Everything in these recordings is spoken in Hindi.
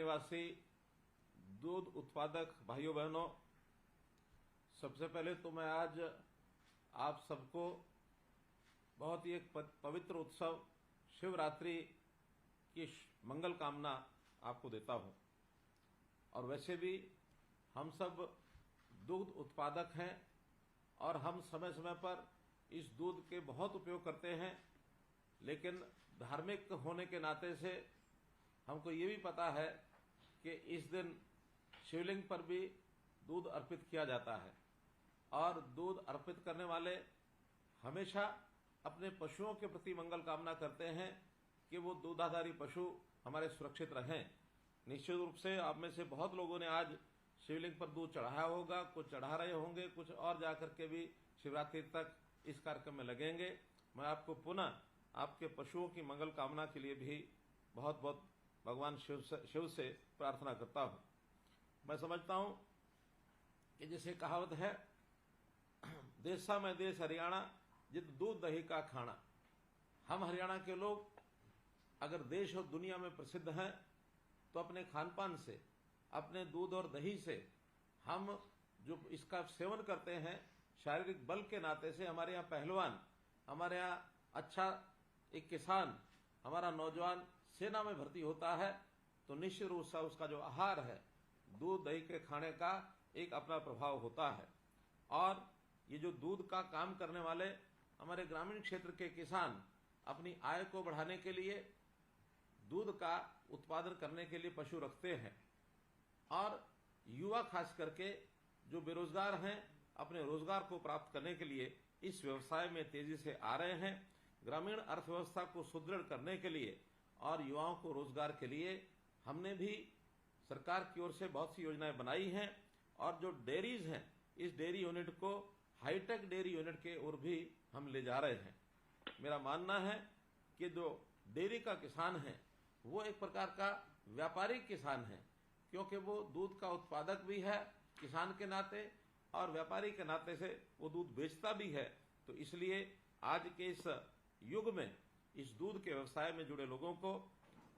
निवासी दूध उत्पादक भाइयों बहनों, सबसे पहले तो मैं आज आप सबको बहुत ही एक पवित्र उत्सव शिवरात्रि की मंगल कामना आपको देता हूं। और वैसे भी हम सब दूध उत्पादक हैं और हम समय समय पर इस दूध के बहुत उपयोग करते हैं, लेकिन धार्मिक होने के नाते से हमको ये भी पता है कि इस दिन शिवलिंग पर भी दूध अर्पित किया जाता है और दूध अर्पित करने वाले हमेशा अपने पशुओं के प्रति मंगल कामना करते हैं कि वो दूधाधारी पशु हमारे सुरक्षित रहें। निश्चित रूप से आप में से बहुत लोगों ने आज शिवलिंग पर दूध चढ़ाया होगा, कुछ चढ़ा रहे होंगे, कुछ और जाकर के भी शिवरात्रि तक इस कार्यक्रम में लगेंगे। मैं आपको पुनः आपके पशुओं की मंगल कामना के लिए भी बहुत बहुत भगवान शिव से प्रार्थना करता हूं। मैं समझता हूं कि जैसे कहावत है, देशा में देश हरियाणा जित दूध दही का खाना। हम हरियाणा के लोग अगर देश और दुनिया में प्रसिद्ध हैं तो अपने खान पान से, अपने दूध और दही से हम जो इसका सेवन करते हैं, शारीरिक बल के नाते से हमारे यहाँ पहलवान, हमारे यहाँ अच्छा एक किसान, हमारा नौजवान सेना में भर्ती होता है, तो निश्चित रूप से उसका जो आहार है दूध दही के खाने का एक अपना प्रभाव होता है। और ये जो दूध का काम करने वाले हमारे ग्रामीण क्षेत्र के किसान अपनी आय को बढ़ाने के लिए दूध का उत्पादन करने के लिए पशु रखते हैं, और युवा खास करके जो बेरोजगार हैं अपने रोजगार को प्राप्त करने के लिए इस व्यवसाय में तेजी से आ रहे हैं। ग्रामीण अर्थव्यवस्था को सुदृढ़ करने के लिए और युवाओं को रोजगार के लिए हमने भी सरकार की ओर से बहुत सी योजनाएं बनाई हैं, और जो डेयरीज हैं इस डेयरी यूनिट को हाईटेक डेयरी यूनिट के ओर भी हम ले जा रहे हैं। मेरा मानना है कि जो डेयरी का किसान है वो एक प्रकार का व्यापारिक किसान है, क्योंकि वो दूध का उत्पादक भी है किसान के नाते और व्यापारी के नाते से वो दूध बेचता भी है। तो इसलिए आज के इस युग में इस दूध के व्यवसाय में जुड़े लोगों को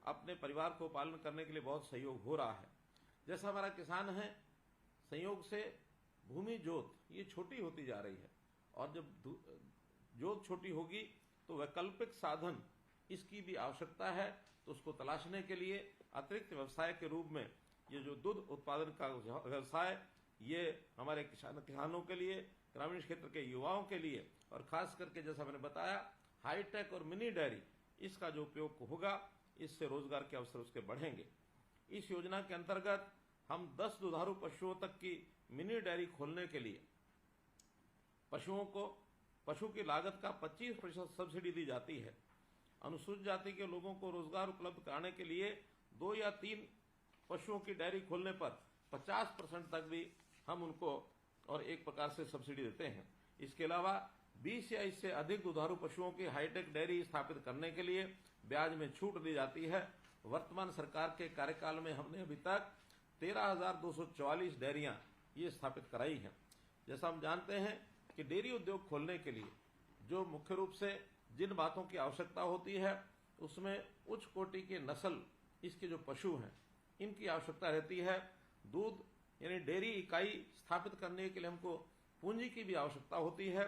अपने परिवार को पालन करने के लिए बहुत सहयोग हो रहा है। जैसा हमारा किसान है, संयोग से भूमि जोत ये छोटी होती जा रही है, और जब जोत छोटी होगी तो वैकल्पिक साधन इसकी भी आवश्यकता है। तो उसको तलाशने के लिए अतिरिक्त व्यवसाय के रूप में ये जो दूध उत्पादन का व्यवसाय, ये हमारे किसानों के लिए, ग्रामीण क्षेत्र के युवाओं के लिए, और खास करके जैसा मैंने बताया हाईटेक और मिनी डेयरी, इसका जो उपयोग होगा इससे रोजगार के अवसर उसके बढ़ेंगे। इस योजना के अंतर्गत हम 10 दुधारू पशुओं तक की मिनी डेयरी खोलने के लिए पशु की लागत का 25% सब्सिडी दी जाती है। अनुसूचित जाति के लोगों को रोजगार उपलब्ध कराने के लिए 2 या 3 पशुओं की डेयरी खोलने पर 50% तक भी हम उनको और एक प्रकार से सब्सिडी देते हैं। इसके अलावा 20 या इससे अधिक दुधारू पशुओं की हाईटेक डेयरी स्थापित करने के लिए ब्याज में छूट दी जाती है। वर्तमान सरकार के कार्यकाल में हमने अभी तक 13,244 डेयरियां ये स्थापित कराई हैं। जैसा हम जानते हैं कि डेयरी उद्योग खोलने के लिए जो मुख्य रूप से जिन बातों की आवश्यकता होती है उसमें उच्च कोटि के नस्ल इसके जो पशु हैं इनकी आवश्यकता रहती है। दूध यानी डेयरी इकाई स्थापित करने के लिए हमको पूंजी की भी आवश्यकता होती है।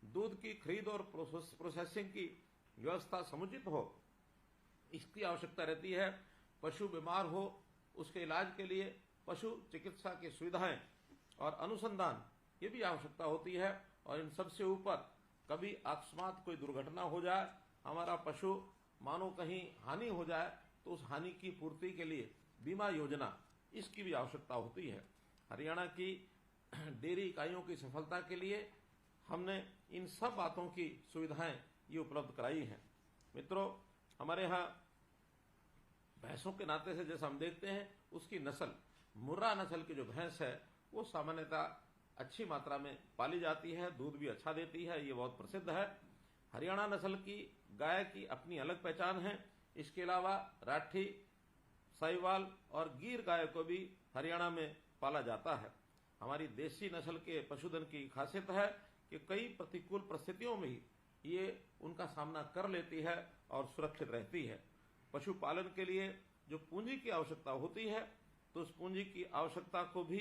दूध की खरीद और प्रोसेसिंग की व्यवस्था समुचित हो इसकी आवश्यकता रहती है। पशु बीमार हो उसके इलाज के लिए पशु चिकित्सा की सुविधाएं और अनुसंधान ये भी आवश्यकता होती है। और इन सबसे ऊपर कभी अकस्मात कोई दुर्घटना हो जाए, हमारा पशु मानो कहीं हानि हो जाए, तो उस हानि की पूर्ति के लिए बीमा योजना इसकी भी आवश्यकता होती है। हरियाणा की डेयरी इकाइयों की सफलता के लिए हमने इन सब बातों की सुविधाएं ये उपलब्ध कराई हैं। मित्रों, हमारे यहाँ भैंसों के नाते से जैसा हम देखते हैं उसकी नस्ल, मुर्रा नस्ल की जो भैंस है वो सामान्यतः अच्छी मात्रा में पाली जाती है, दूध भी अच्छा देती है, ये बहुत प्रसिद्ध है। हरियाणा नस्ल की गाय की अपनी अलग पहचान है। इसके अलावा राठी, साहिवाल और गिर गाय को भी हरियाणा में पाला जाता है। हमारी देसी नस्ल के पशुधन की खासियत है कि कई प्रतिकूल परिस्थितियों में ही ये उनका सामना कर लेती है और सुरक्षित रहती है। पशुपालन के लिए जो पूंजी की आवश्यकता होती है, तो उस पूंजी की आवश्यकता को भी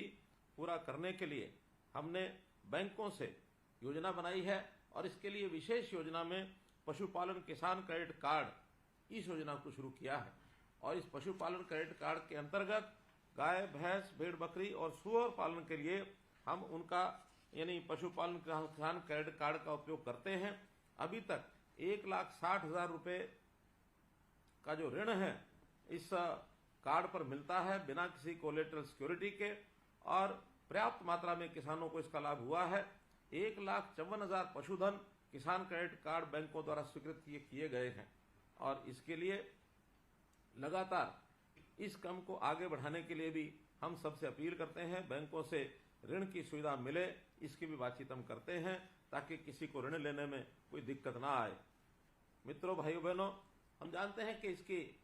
पूरा करने के लिए हमने बैंकों से योजना बनाई है और इसके लिए विशेष योजना में पशुपालन किसान क्रेडिट कार्ड इस योजना को शुरू किया है। और इस पशुपालन क्रेडिट कार्ड के अंतर्गत गाय, भैंस, भेड़, बकरी और सूअर पालन के लिए हम उनका यानी पशुपालन किसान क्रेडिट कार्ड का उपयोग करते हैं। अभी तक 1,60,000 रुपये का जो ऋण है इस कार्ड पर मिलता है बिना किसी कोलेटरल सिक्योरिटी के, और पर्याप्त मात्रा में किसानों को इसका लाभ हुआ है। 1,54,000 पशुधन किसान क्रेडिट कार्ड बैंकों द्वारा स्वीकृत किए गए हैं और इसके लिए लगातार इस काम को आगे बढ़ाने के लिए भी हम सबसे अपील करते हैं, बैंकों से ऋण की सुविधा मिले इसकी भी बातचीत हम करते हैं ताकि किसी को ऋण लेने में कोई दिक्कत ना आए। मित्रों, भाइयों बहनों, हम जानते हैं कि इसकी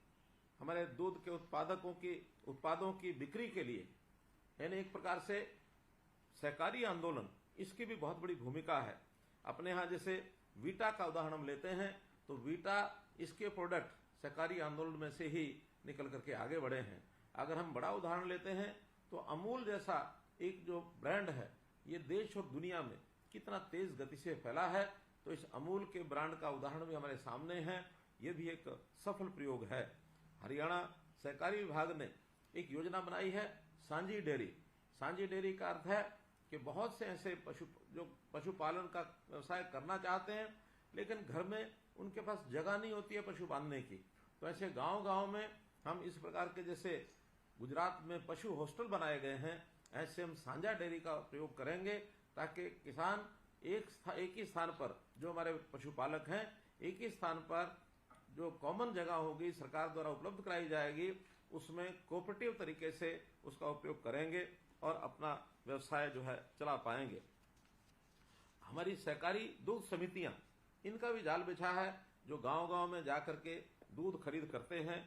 हमारे दूध के उत्पादों की बिक्री के लिए यानी एक प्रकार से सहकारी आंदोलन, इसकी भी बहुत बड़ी भूमिका है। अपने यहाँ जैसे वीटा का उदाहरण हम लेते हैं तो वीटा इसके प्रोडक्ट सहकारी आंदोलन में से ही निकल करके आगे बढ़े हैं। अगर हम बड़ा उदाहरण लेते हैं तो अमूल जैसा एक जो ब्रांड है ये देश और दुनिया में कितना तेज गति से फैला है, तो इस अमूल के ब्रांड का उदाहरण भी हमारे सामने है। ये भी एक सफल प्रयोग है। हरियाणा सहकारी विभाग ने एक योजना बनाई है सांझी डेयरी। सांझी डेयरी का अर्थ है कि बहुत से ऐसे पशुपालन का व्यवसाय करना चाहते हैं लेकिन घर में उनके पास जगह नहीं होती है पशु बांधने की, तो ऐसे गांव-गांव में हम इस प्रकार के जैसे गुजरात में पशु हॉस्टल बनाए गए हैं, ऐसे हम साझा डेयरी का प्रयोग करेंगे ताकि किसान एक ही स्थान पर, जो हमारे पशुपालक हैं, एक ही स्थान पर जो कॉमन जगह होगी सरकार द्वारा उपलब्ध कराई जाएगी, उसमें कोऑपरेटिव तरीके से उसका उपयोग करेंगे और अपना व्यवसाय जो है चला पाएंगे। हमारी सहकारी दूध समितियां, इनका भी जाल बिछा है, जो गांव-गांव में जाकर के दूध खरीद करते हैं।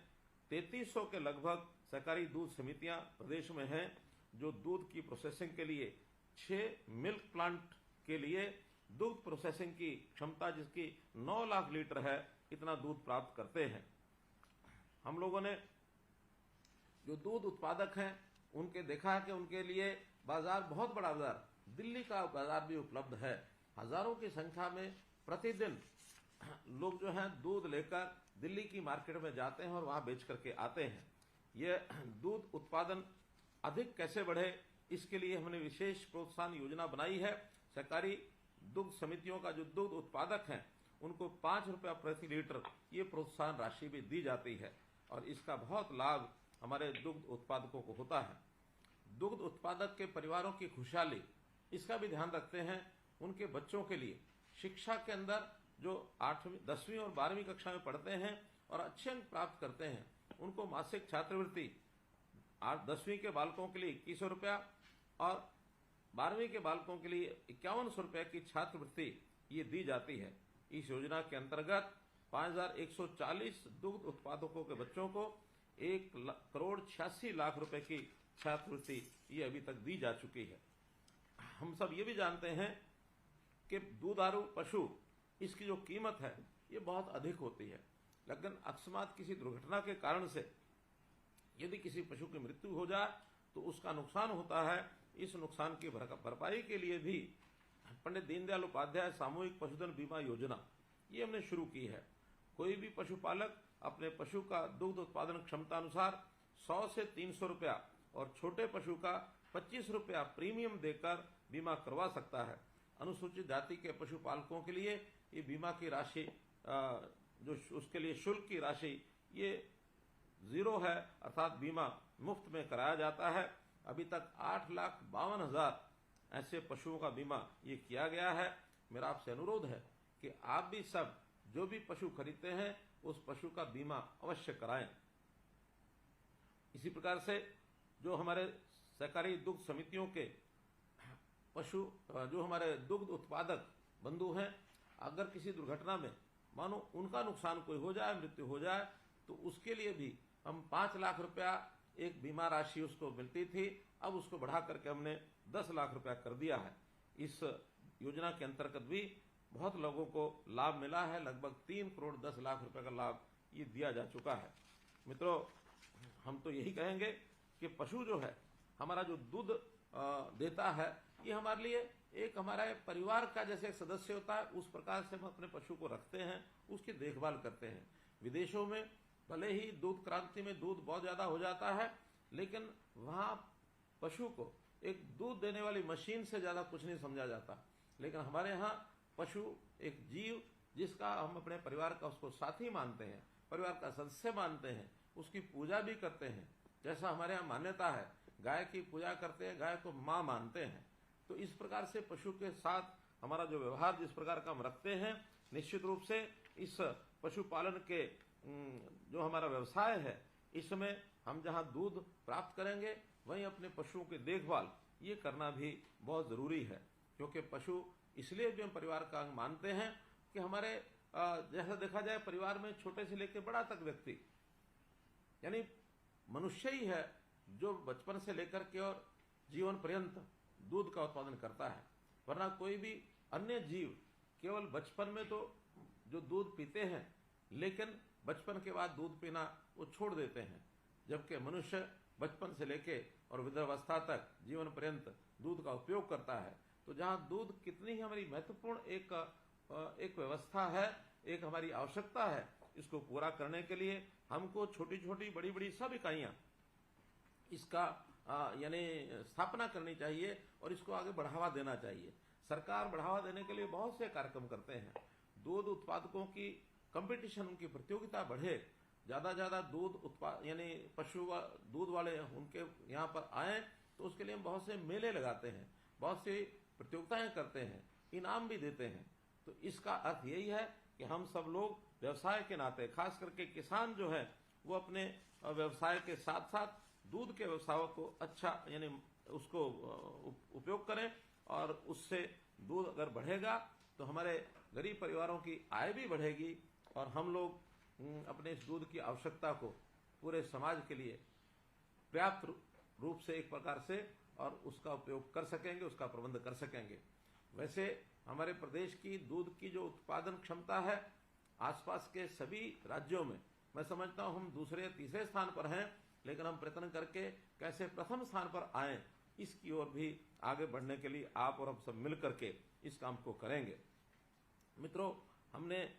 3300 के लगभग सहकारी दूध समितियां प्रदेश में हैं जो दूध की प्रोसेसिंग के लिए 6 मिल्क प्लांट के लिए दूध प्रोसेसिंग की क्षमता जिसकी 9 लाख लीटर है, इतना दूध प्राप्त करते हैं। हम लोगों ने जो दूध उत्पादक हैं उनके देखा है कि उनके लिए बाजार, बहुत बड़ा बाजार, दिल्ली का बाजार भी उपलब्ध है। हजारों की संख्या में प्रतिदिन लोग जो हैं दूध लेकर दिल्ली की मार्केट में जाते हैं और वहां बेच करके आते हैं। ये दूध उत्पादन अधिक कैसे बढ़े, इसके लिए हमने विशेष प्रोत्साहन योजना बनाई है। सहकारी दुग्ध समितियों का जो दुग्ध उत्पादक हैं उनको 5 रुपया प्रति लीटर ये प्रोत्साहन राशि भी दी जाती है और इसका बहुत लाभ हमारे दुग्ध उत्पादकों को होता है। दुग्ध उत्पादक के परिवारों की खुशहाली, इसका भी ध्यान रखते हैं। उनके बच्चों के लिए शिक्षा के अंदर जो 8वीं, 10वीं और 12वीं कक्षा में पढ़ते हैं और अच्छे अंक प्राप्त करते हैं, उनको मासिक छात्रवृत्ति 10वीं के बालकों के लिए 2100 रुपया और 12वीं के बालकों के लिए 5100 रुपये की छात्रवृत्ति ये दी जाती है। इस योजना के अंतर्गत 5140 दुग्ध उत्पादकों के बच्चों को 1,86,00,000 रुपए की छात्रवृत्ति ये अभी तक दी जा चुकी है। हम सब ये भी जानते हैं कि दूधारू पशु, इसकी जो कीमत है ये बहुत अधिक होती है, लेकिन अकस्मात किसी दुर्घटना के कारण से यदि किसी पशु की मृत्यु हो जाए तो उसका नुकसान होता है। इस नुकसान की भरपाई के लिए भी पंडित दीनदयाल उपाध्याय सामूहिक पशुधन बीमा योजना ये हमने शुरू की है। कोई भी पशुपालक अपने पशु का दुग्ध उत्पादन क्षमता अनुसार 100 से 300 रुपया और छोटे पशु का 25 रुपया प्रीमियम देकर बीमा करवा सकता है। अनुसूचित जाति के पशुपालकों के लिए ये बीमा की राशि, जो उसके लिए शुल्क की राशि ये 0 है, अर्थात बीमा मुफ्त में कराया जाता है। अभी तक 8,52,000 ऐसे पशुओं का बीमा ये किया गया है। मेरा आपसे अनुरोध है कि आप भी सब जो भी पशु खरीदते हैं उस पशु का बीमा अवश्य कराएं। इसी प्रकार से जो हमारे सहकारी दुग्ध समितियों के पशु, जो हमारे दुग्ध उत्पादक बंधु हैं, अगर किसी दुर्घटना में मानो उनका नुकसान कोई हो जाए, मृत्यु हो जाए, तो उसके लिए भी हम 5 लाख रुपया एक बीमा राशि उसको मिलती थी, अब उसको बढ़ा करके हमने 10 लाख रुपया कर दिया है। इस योजना के अंतर्गत भी बहुत लोगों को लाभ मिला है। लगभग 3 करोड़ 10 लाख रुपए का लाभ ये दिया जा चुका है। मित्रों, हम तो यही कहेंगे कि पशु जो है, हमारा जो दूध देता है, ये हमारे लिए एक हमारे परिवार का जैसे एक सदस्य होता है, उस प्रकार से हम अपने पशु को रखते हैं, उसकी देखभाल करते हैं। विदेशों में भले ही दूध क्रांति में दूध बहुत ज्यादा हो जाता है, लेकिन वहां पशु को एक दूध देने वाली मशीन से ज्यादा कुछ नहीं समझा जाता। लेकिन हमारे यहाँ पशु एक जीव जिसका हम अपने परिवार का उसको साथी मानते हैं, परिवार का सदस्य मानते हैं, उसकी पूजा भी करते हैं। जैसा हमारे यहाँ मान्यता है, गाय की पूजा करते हैं, गाय को माँ मानते हैं। तो इस प्रकार से पशु के साथ हमारा जो व्यवहार जिस प्रकार का हम रखते हैं, निश्चित रूप से इस पशुपालन के जो हमारा व्यवसाय है, इसमें हम जहाँ दूध प्राप्त करेंगे वहीं अपने पशुओं की देखभाल ये करना भी बहुत जरूरी है। क्योंकि पशु इसलिए भी हम परिवार का अंग मानते हैं कि हमारे जैसा देखा जाए परिवार में छोटे से लेकर बड़ा तक व्यक्ति यानी मनुष्य ही है जो बचपन से लेकर के और जीवन पर्यंत दूध का उत्पादन करता है। वरना कोई भी अन्य जीव केवल बचपन में तो जो दूध पीते हैं, लेकिन बचपन के बाद दूध पीना वो छोड़ देते हैं, जबकि मनुष्य बचपन से लेके और वृद्धावस्था तक जीवन पर्यंत दूध का उपयोग करता है। तो जहाँ दूध कितनी ही हमारी महत्वपूर्ण एक व्यवस्था है, एक हमारी आवश्यकता है, इसको पूरा करने के लिए हमको छोटी छोटी बड़ी बड़ी सब इकाइयां इसका यानी स्थापना करनी चाहिए और इसको आगे बढ़ावा देना चाहिए। सरकार बढ़ावा देने के लिए बहुत से कार्यक्रम करते हैं। दूध उत्पादकों की कंपटीशन, उनकी प्रतियोगिता बढ़े, ज्यादा दूध उत्पाद यानी पशु दूध वाले उनके यहाँ पर आए, तो उसके लिए हम बहुत से मेले लगाते हैं, बहुत सी प्रतियोगिताएं करते हैं, इनाम भी देते हैं। तो इसका अर्थ यही है कि हम सब लोग व्यवसाय के नाते, खास करके किसान जो है वो अपने व्यवसाय के साथ साथ दूध के व्यवसाय को अच्छा यानी उसको उपयोग करें, और उससे दूध अगर बढ़ेगा तो हमारे गरीब परिवारों की आय भी बढ़ेगी और हम लोग अपने इस दूध की आवश्यकता को पूरे समाज के लिए पर्याप्त रूप से एक प्रकार से और उसका उपयोग कर सकेंगे, उसका प्रबंध कर सकेंगे। वैसे हमारे प्रदेश की दूध की जो उत्पादन क्षमता है, आसपास के सभी राज्यों में मैं समझता हूं हम दूसरे तीसरे स्थान पर हैं, लेकिन हम प्रयत्न करके कैसे प्रथम स्थान पर आए इसकी ओर भी आगे बढ़ने के लिए आप और हम सब मिल करके इस काम को करेंगे। मित्रों, हमने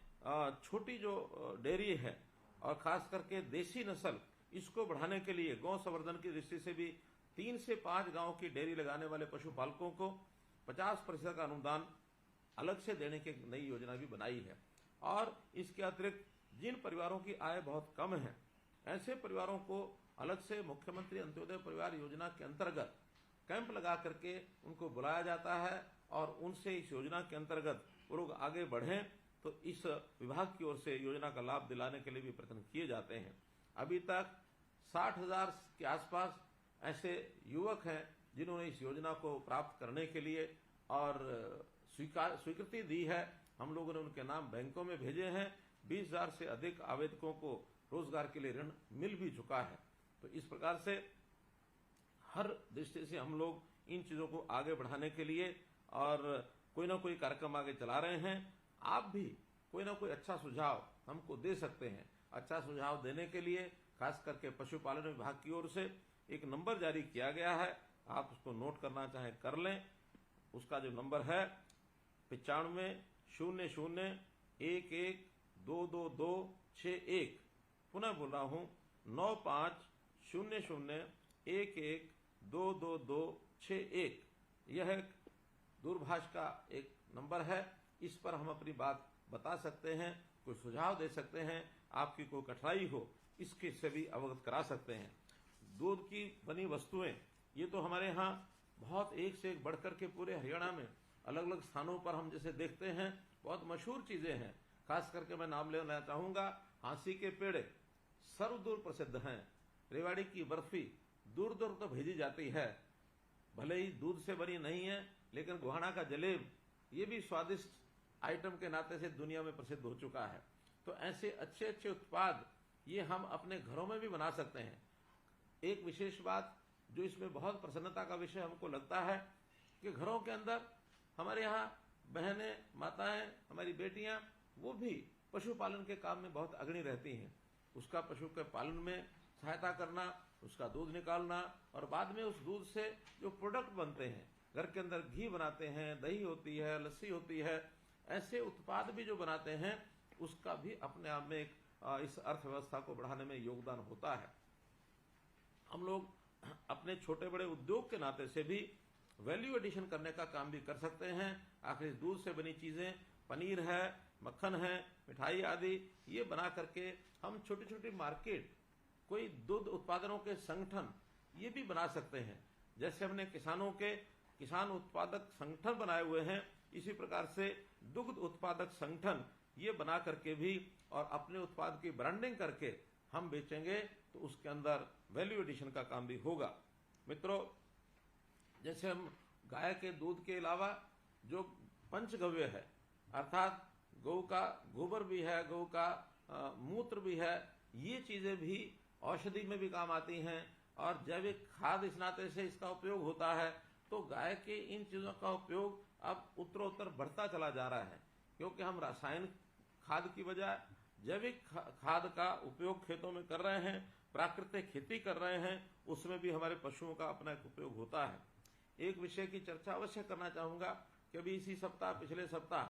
छोटी जो डेयरी है और खास करके देसी नस्ल, इसको बढ़ाने के लिए गौ संवर्धन की दृष्टि से भी 3 से 5 गांव की डेयरी लगाने वाले पशुपालकों को 50% का अनुदान अलग से देने की नई योजना भी बनाई है। और इसके अतिरिक्त जिन परिवारों की आय बहुत कम है, ऐसे परिवारों को अलग से मुख्यमंत्री अंत्योदय परिवार योजना के अंतर्गत कैंप लगा करके उनको बुलाया जाता है और उनसे इस योजना के अंतर्गत वो लोग आगे बढ़ें, तो इस विभाग की ओर से योजना का लाभ दिलाने के लिए भी प्रयत्न किए जाते हैं। अभी तक 60,000 के आसपास ऐसे युवक हैं जिन्होंने इस योजना को प्राप्त करने के लिए और स्वीकृति दी है। हम लोगों ने उनके नाम बैंकों में भेजे हैं। 20,000 से अधिक आवेदकों को रोजगार के लिए ऋण मिल भी चुका है। तो इस प्रकार से हर दृष्टि से हम लोग इन चीजों को आगे बढ़ाने के लिए और कोई ना कोई कार्यक्रम आगे चला रहे हैं। आप भी कोई ना कोई अच्छा सुझाव हमको दे सकते हैं। अच्छा सुझाव देने के लिए खास करके पशुपालन विभाग की ओर से एक नंबर जारी किया गया है, आप उसको नोट करना चाहें कर लें। उसका जो नंबर है 9500112261। पुनः बोल रहा हूं 9500112261। यह एक दूरभाष का एक नंबर है। इस पर हम अपनी बात बता सकते हैं, कोई सुझाव दे सकते हैं, आपकी कोई कठिनाई हो इसके से भी अवगत करा सकते हैं। दूध की बनी वस्तुएं ये तो हमारे यहाँ बहुत एक से एक बढ़कर के पूरे हरियाणा में अलग अलग स्थानों पर हम जैसे देखते हैं बहुत मशहूर चीजें हैं। खास करके मैं नाम लेना चाहूंगा, हाँसी के पेड़े सर्वदूर प्रसिद्ध हैं। रेवाड़ी की बर्फी दूर दूर तो भेजी जाती है, भले ही दूध से बनी नहीं है, लेकिन गोहाना का जलेब ये भी स्वादिष्ट आइटम के नाते से दुनिया में प्रसिद्ध हो चुका है। तो ऐसे अच्छे अच्छे उत्पाद ये हम अपने घरों में भी बना सकते हैं। एक विशेष बात जो इसमें बहुत प्रसन्नता का विषय हमको लगता है कि घरों के अंदर हमारे यहाँ बहनें, माताएं, हमारी बेटियां, वो भी पशुपालन के काम में बहुत अग्रणी रहती हैं। उसका पशु के पालन में सहायता करना, उसका दूध निकालना और बाद में उस दूध से जो प्रोडक्ट बनते हैं, घर के अंदर घी बनाते हैं, दही होती है, लस्सी होती है, ऐसे उत्पाद भी जो बनाते हैं उसका भी अपने आप में एक इस अर्थव्यवस्था को बढ़ाने में योगदान होता है। हम लोग अपने छोटे बड़े उद्योग के नाते से भी वैल्यू एडिशन करने का काम भी कर सकते हैं। आखिर दूध से बनी चीजें, पनीर है, मक्खन है, मिठाई आदि, ये बना करके हम छोटी छोटी मार्केट, कोई दूध उत्पादनों के संगठन ये भी बना सकते हैं। जैसे हमने किसान उत्पादक संगठन बनाए हुए हैं, इसी प्रकार से दुग्ध उत्पादक संगठन ये बना करके भी और अपने उत्पाद की ब्रांडिंग करके हम बेचेंगे तो उसके अंदर वैल्यू एडिशन का काम भी होगा। मित्रों, जैसे हम गाय के दूध के अलावा जो पंचगव्य है, अर्थात गौ का गोबर भी है, गौ का मूत्र भी है, ये चीजें भी औषधि में भी काम आती हैं और जैविक खाद इस नाते से इसका उपयोग होता है। तो गाय के इन चीजों का उपयोग अब उत्तरोत्तर बढ़ता चला जा रहा है, क्योंकि हम रासायनिक खाद की बजाय जैविक खाद का उपयोग खेतों में कर रहे हैं, प्राकृतिक खेती कर रहे हैं, उसमें भी हमारे पशुओं का अपना एक उपयोग होता है। एक विषय की चर्चा अवश्य करना चाहूंगा कि अभी इसी सप्ताह, पिछले सप्ताह